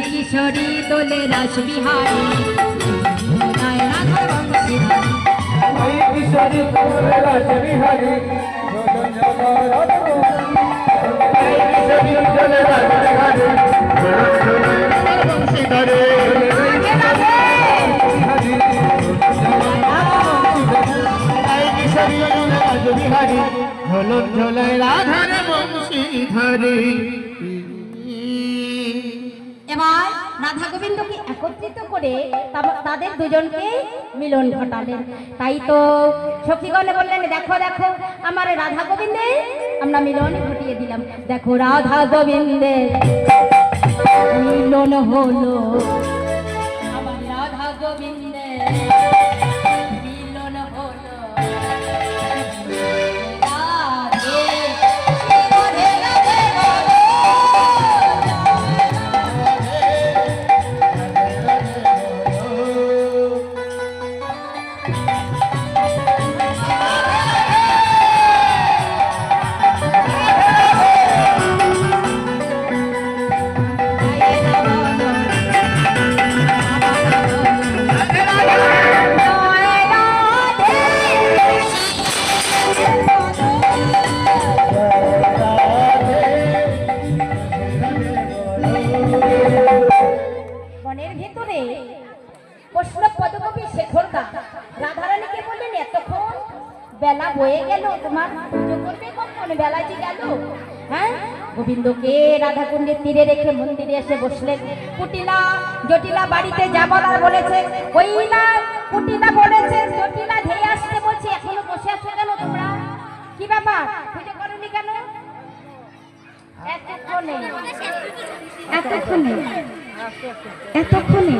কিশোরী দোলে রাস বিহারী কিশোরী দোলে রাস বিহারী ঝোলন ঝোলায় রাধার বংশীধরে। এবার রাধা গোবিন্দকে একত্রিত করে তাদের দুজনকে মিলন ঘটালেন। তাই তো সখীগণে বললেন, দেখো দেখো আমার রাধা গোবিন্দে আমরা মিলন ঘটিয়ে দিলাম। দেখো রাধা গোবিন্দে মিলন হলো, আমার রাধা গোবিন্দে মিলন হলো। রাধারানীকে বললেন, এতক্ষণ বেলা বয়ে গেল, তোমার পুজো করবে কখন? বেলা যে গেল। হ্যাঁ, গোবিন্দকে রাধাকুণ্ডের তীরে রেখে মন্দিরে এসে বসলেন। কুটিলা জটিলা বাড়িতে যা বলার বলেছে, কইলা কুটিলা বলেছে জটিলা ধেয়ে আসতে বলছে, এখনো বসে আছো কেন তোমরা? কি ব্যাপার, পুজো করোনি কেন? এতক্ষণে এতক্ষণে এতক্ষণে